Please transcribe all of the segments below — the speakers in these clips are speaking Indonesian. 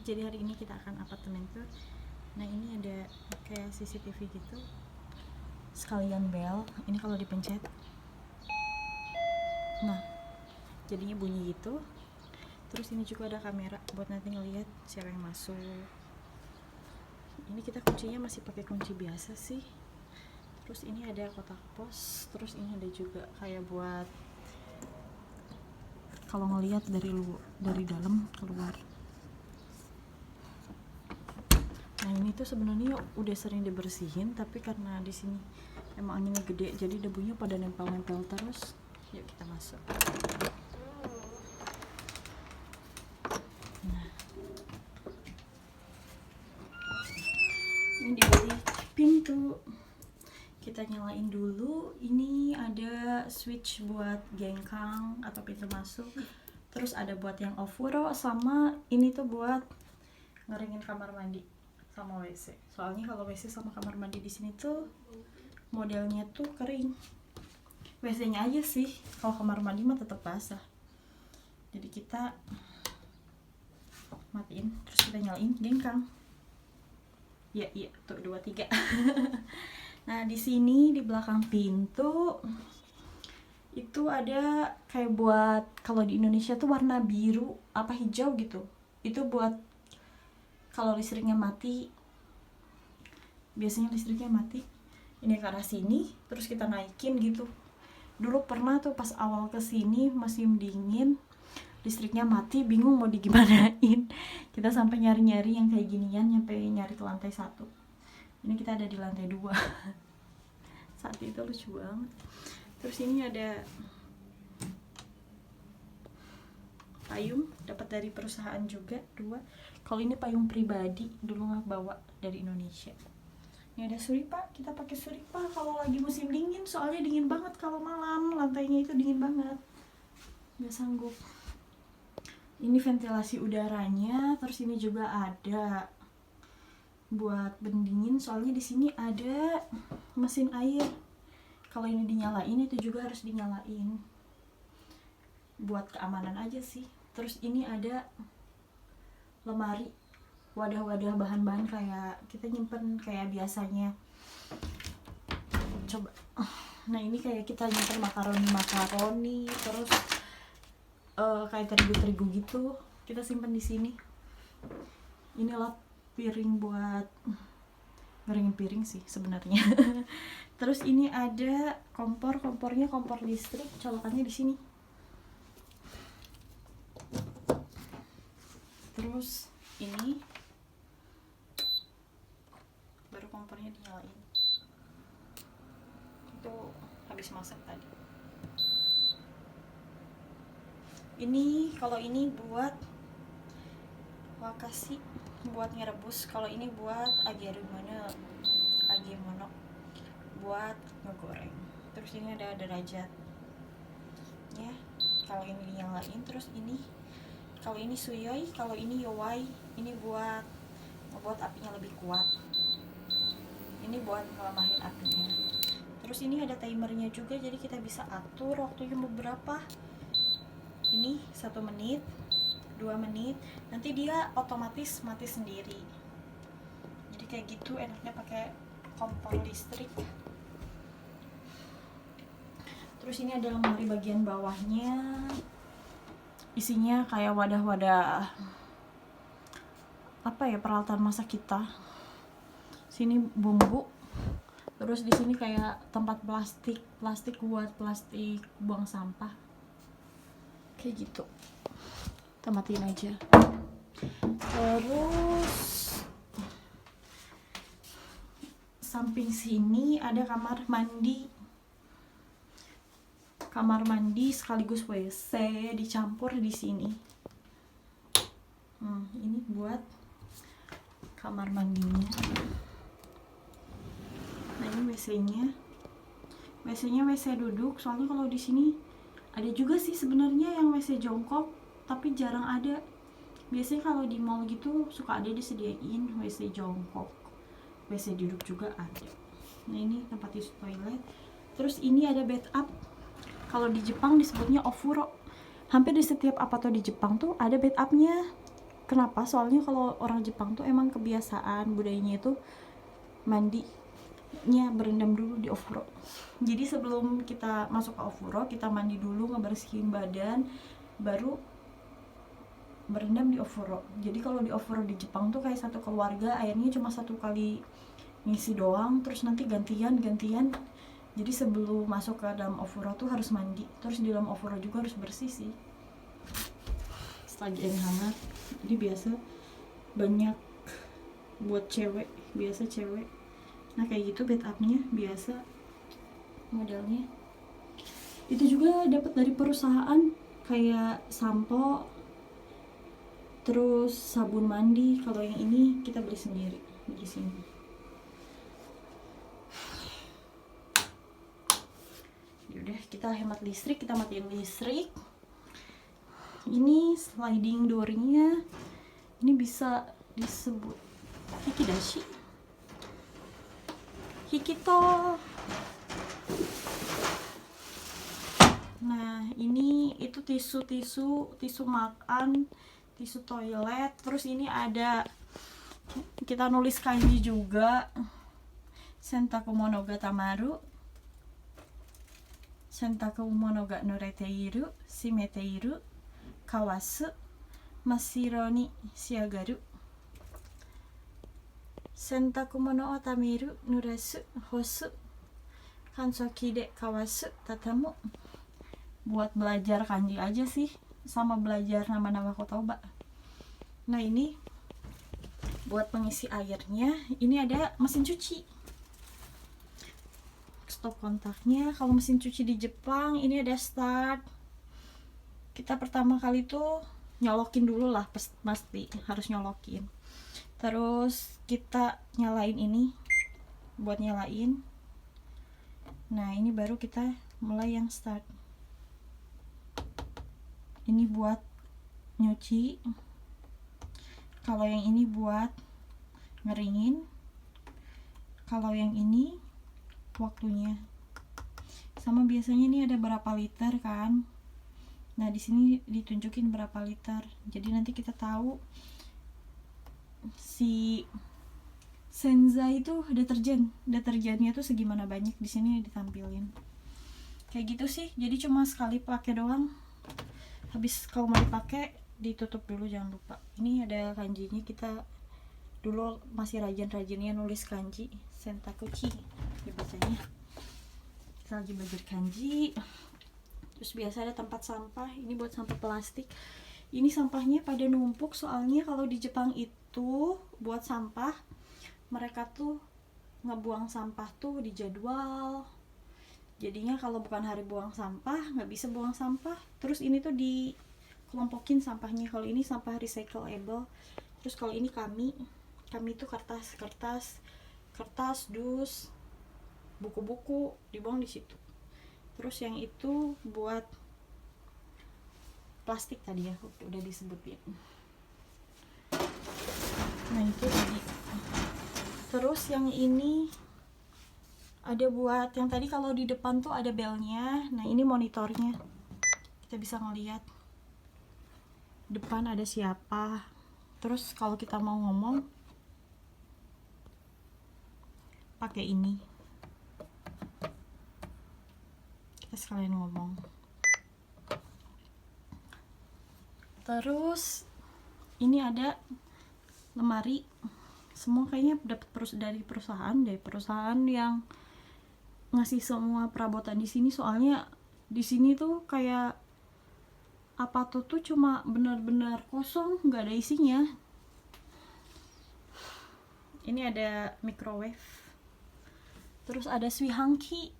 Jadi hari ini kita akan apartemen tour. Nah ini ada kayak CCTV gitu, sekalian bel. Ini kalau dipencet, nah jadinya bunyi gitu. Terus ini juga ada kamera buat nanti ngelihat siapa yang masuk. Ini kita kuncinya masih pakai kunci biasa sih. Terus ini ada kotak pos. Terus ini ada juga kayak buat kalau ngelihat dari dalam keluar. Nah ini tuh sebenarnya udah sering dibersihin, tapi karena di sini emang anginnya gede, jadi debunya pada nempel-nempel terus. Yuk kita masuk. Nah, ini diberi pintu. Kita nyalain dulu. Ini ada switch buat gengkang atau pintu masuk. Terus ada buat yang ofuro, sama ini tuh buat ngeringin kamar mandi sama WC. Soalnya kalau WC sama kamar mandi di sini tuh modelnya tuh kering. WC-nya aja sih, kalau kamar mandi mah tetap basah. Jadi kita matiin, terus kita nyalain gengkang. Ya, tuh 2 3. Nah, di sini di belakang pintu itu ada kayak buat, kalau di Indonesia tuh warna biru apa hijau gitu. Itu buat kalau listriknya mati, biasanya listriknya mati, ini ke arah sini, terus kita naikin gitu. Dulu pernah tuh pas awal kesini musim dingin, listriknya mati, bingung mau digimanain. Kita sampai nyari-nyari yang kayak ginian, nyampe nyari ke lantai 1. Ini kita ada di lantai 2. Saat itu lucu banget. Terus ini ada payung, dapat dari perusahaan juga 2. Kalau ini payung pribadi, dulu nggak bawa dari Indonesia. Ini ada suripa, kita pakai suripa kalau lagi musim dingin, soalnya dingin banget kalau malam, lantainya itu dingin banget, nggak sanggup. Ini ventilasi udaranya, terus ini juga ada buat pendingin, soalnya di sini ada mesin air. Kalau ini dinyalain, itu juga harus dinyalain, buat keamanan aja sih. Terus ini ada lemari, wadah-wadah bahan-bahan kayak kita nyimpen kayak biasanya. Coba, nah ini kayak kita nyimpen makaroni, terus kayak terigu gitu, kita simpen di sini. Inilah piring buat ngeringin piring sih sebenarnya. Terus ini ada kompornya kompor listrik, colokannya di sini. Terus ini baru kompornya dinyalain. Itu habis masak tadi. Ini kalau ini buat wakasi, buat ngerebus. Kalau ini buat agemono buat ngegoreng. Terus ini ada derajat ya, kalau ini dinyalain. Terus ini kalau ini suyoi, kalau ini yowai, ini buat ngebuat apinya lebih kuat, ini buat ngelamahin apinya. Terus ini ada timernya juga, jadi kita bisa atur waktunya beberapa. Ini 1 menit, 2 menit, nanti dia otomatis mati sendiri. Jadi kayak gitu enaknya pakai kompor listrik. Terus ini ada lemari bagian bawahnya, isinya kayak wadah-wadah apa ya, peralatan masak kita. Sini bumbu. Terus di sini kayak tempat plastik buat plastik buang sampah. Kayak gitu. Kita matiin aja. Terus samping sini ada kamar mandi sekaligus WC dicampur di sini. Ini buat kamar mandinya. Nah ini WC-nya WC duduk, soalnya kalau di sini ada juga sih sebenarnya yang WC jongkok, tapi jarang ada. Biasanya kalau di mall gitu suka ada disediain WC jongkok, WC duduk juga ada. Nah ini tempat tisu toilet. Terus ini ada bathtub. Kalau di Jepang disebutnya ofuro. Hampir di setiap apato di Jepang tuh ada bathtubnya. Kenapa? Soalnya kalau orang Jepang tuh emang kebiasaan budayanya itu mandinya berendam dulu di ofuro. Jadi sebelum kita masuk ke ofuro, kita mandi dulu, ngebersihin badan, baru berendam di ofuro. Jadi kalau di ofuro di Jepang tuh kayak satu keluarga airnya cuma satu kali ngisi doang, terus nanti gantian. Jadi sebelum masuk ke dalam ofuro tuh harus mandi, terus di dalam ofuro juga harus bersih sih. Selagi yang hangat. Jadi biasa banyak buat cewek, biasa cewek. Nah kayak gitu bed upnya biasa modelnya. Itu juga dapat dari perusahaan kayak sampo, terus sabun mandi. Kalau yang ini kita beli sendiri di sini. Yaudah, kita hemat listrik, kita matiin listrik. Ini sliding door-nya ini bisa disebut hikidashi, hikito. Nah ini itu tisu makan, tisu toilet. Terus ini ada kita nulis kanji juga, Sentaku mono ga tamaru, Sentaku mono ga nureteiru, shimeteiru, kawasu, masiro ni shiagaru, Sentaku mono o tameru, nurasu, hosu, kansoki de kawasu, tatamu. Buat belajar kanji aja sih, sama belajar nama-nama kotoba. Nah ini buat pengisi airnya. Ini ada mesin cuci, stop kontaknya. Kalau mesin cuci di Jepang ini ada start. Kita pertama kali tuh nyolokin dulu lah, pasti harus nyolokin. Terus kita nyalain ini buat nyalain. Nah ini baru kita mulai yang start. Ini buat nyuci. Kalau yang ini buat ngeringin. Kalau yang ini waktunya. Sama biasanya ini ada berapa liter kan. Nah di sini ditunjukin berapa liter. Jadi nanti kita tahu si senza itu deterjennya tuh segimana banyak. Di sini ditampilin. Kayak gitu sih. Jadi cuma sekali pakai doang. Habis kalau mau dipakai ditutup dulu, jangan lupa. Ini ada kanjinya, kita dulu masih rajin-rajinnya nulis kanji sentakuchi dibacanya. Kita lagi belajar kanji. Terus biasa ada tempat sampah, ini buat sampah plastik. Ini sampahnya pada numpuk, soalnya kalau di Jepang itu buat sampah mereka tuh ngebuang sampah tuh di jadwal. Jadinya kalau bukan hari buang sampah nggak bisa buang sampah. Terus ini tuh dikelompokin sampahnya. Kalau ini sampah recyclable. Terus kalau ini kami itu kertas dus, buku-buku dibuang di situ. Terus yang itu buat plastik tadi ya, udah disebutin. Nah itu tadi. Terus yang ini ada buat yang tadi kalau di depan tuh ada belnya. Nah ini monitornya, kita bisa ngeliat depan ada siapa. Terus kalau kita mau ngomong pakai ini, kita sekalian ngomong. Terus ini ada lemari. Semua kayaknya dapat dari perusahaan yang ngasih semua perabotan di sini. Soalnya di sini tuh kayak apa tuh cuma benar-benar kosong, nggak ada isinya. Ini ada microwave. Terus ada suihanki,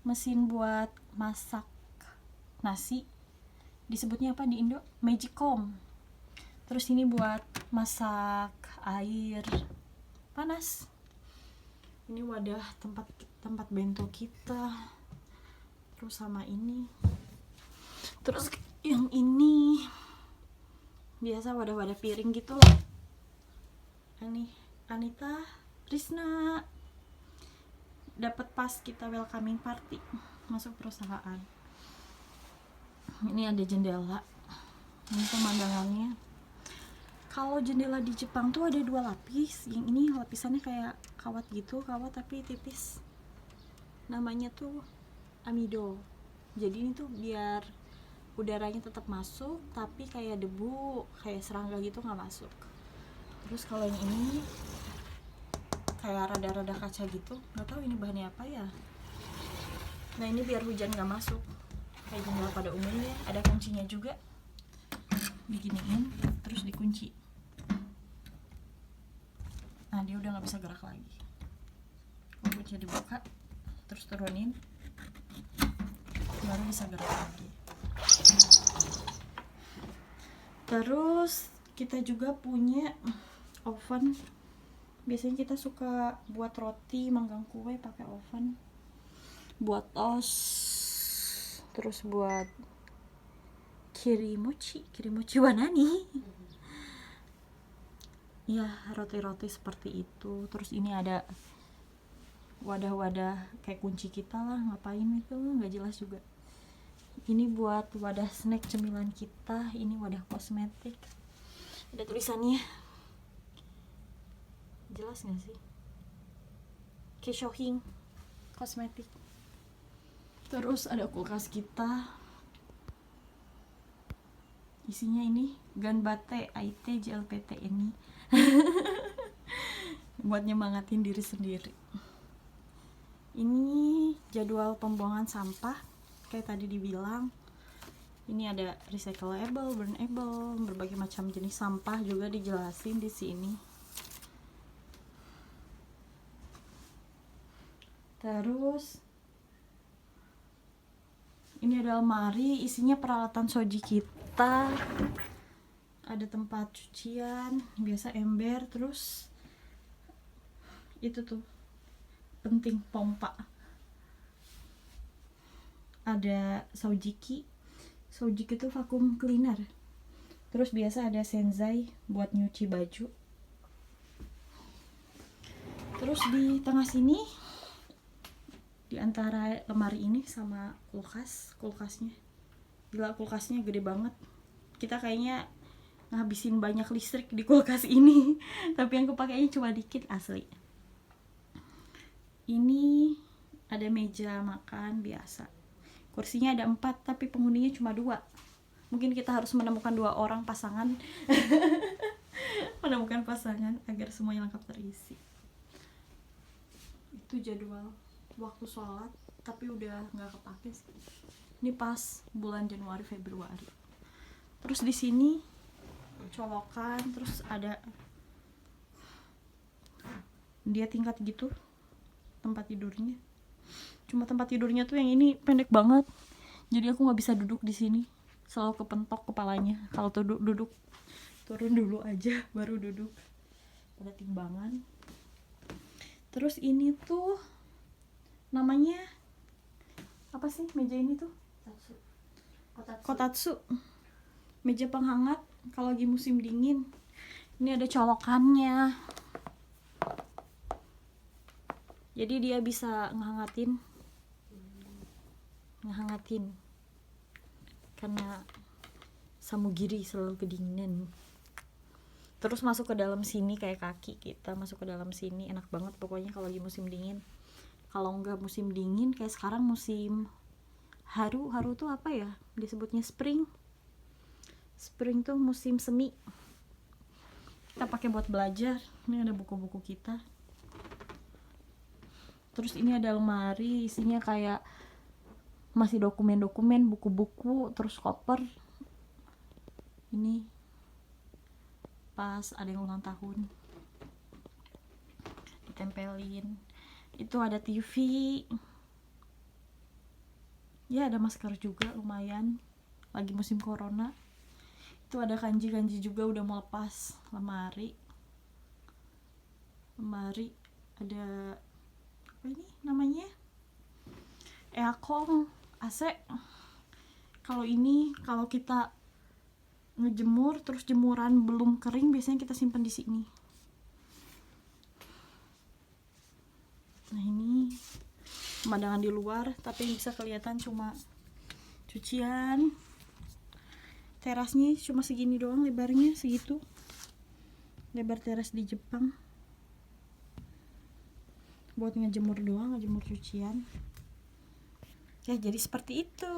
mesin buat masak nasi. Disebutnya apa di Indo? Magicom. Terus ini buat masak air panas. Ini wadah tempat bento kita. Terus sama ini. Terus yang ini biasa wadah-wadah piring gitu lah. Ini Anita Risna dapat pas kita welcoming party masuk perusahaan. Ini ada jendela. Ini pemandangannya. Kalau jendela di Jepang tuh ada 2 lapis. Yang ini lapisannya kayak kawat gitu, kawat tapi tipis. Namanya tuh amido. Jadi ini tuh biar udaranya tetap masuk, tapi kayak debu, kayak serangga gitu nggak masuk. Terus kalau yang ini kayak rada-rada kaca gitu, nggak tahu ini bahannya apa ya. Nah ini biar hujan nggak masuk. Kayak jendela pada umumnya, ada kuncinya juga. Diginiin, terus dikunci. Nah dia udah nggak bisa gerak lagi. Kalau kunci dibuka, terus turunin, baru bisa gerak lagi. Terus kita juga punya oven. Biasanya kita suka buat roti, manggang kue pakai oven. Buat toast, terus buat kirimochi wanani. Ya, roti-roti seperti itu. Terus ini ada wadah-wadah kayak kunci kita lah, ngapain itu nggak jelas juga. Ini buat wadah snack cemilan kita. Ini wadah kosmetik, ada tulisannya, jelas nggak sih? Keishohin kosmetik. Terus ada kulkas kita, isinya ini ganbate IT JLPT ini buat nyemangatin diri sendiri. Ini jadwal pembuangan sampah kayak tadi dibilang. Ini ada recyclable, burnable, berbagai macam jenis sampah juga dijelasin di sini. Terus ini ada lemari, isinya peralatan shoji kita. Ada tempat cucian, biasa ember, terus itu tuh penting, pompa. Ada Saujiki itu vacuum cleaner. Terus biasa ada Senzai buat nyuci baju. Terus di tengah sini, di antara lemari ini sama kulkasnya. Gila, kulkasnya gede banget. Kita kayaknya ngabisin banyak listrik di kulkas ini. Tapi yang kepakainya cuma dikit, asli. Ini ada meja makan biasa. Kursinya ada 4, tapi penghuninya cuma 2. Mungkin kita harus menemukan 2 orang pasangan. Menemukan pasangan agar semuanya lengkap terisi. Itu jadwal waktu sholat, tapi udah nggak kepake sih. Ini pas bulan Januari Februari. Terus di sini colokan, terus ada dia tingkat gitu tempat tidurnya. Cuma tempat tidurnya tuh yang ini pendek banget, jadi aku nggak bisa duduk di sini, selalu kepentok kepalanya. Kalau duduk turun dulu aja baru duduk. Ada timbangan. Terus ini tuh namanya apa sih meja ini tuh? Kotatsu. Meja penghangat kalau lagi musim dingin. Ini ada colokannya, jadi dia bisa ngehangatin karena samugiri selalu kedinginan. Terus masuk ke dalam sini, kayak kaki kita masuk ke dalam sini, enak banget pokoknya kalau lagi musim dingin. Kalau nggak musim dingin kayak sekarang musim haru tuh apa ya disebutnya, spring tuh musim semi. Kita pakai buat belajar. Ini ada buku-buku kita. Terus ini ada lemari, isinya kayak masih dokumen-dokumen, buku-buku, terus koper. Ini pas ada yang ulang tahun ditempelin. Itu ada TV. Ya ada masker juga, lumayan lagi musim corona. Itu ada kanji juga udah mau lepas. Lemari ada apa ini namanya, aircon, AC. Kalau kita ngejemur terus jemuran belum kering, biasanya kita simpan di sini. Nah ini pemandangan di luar, tapi yang bisa kelihatan cuma cucian. Terasnya cuma segini doang lebarnya, segitu. lebar teras di Jepang buat ngejemur doang, ngejemur cucian ya. Jadi seperti itu.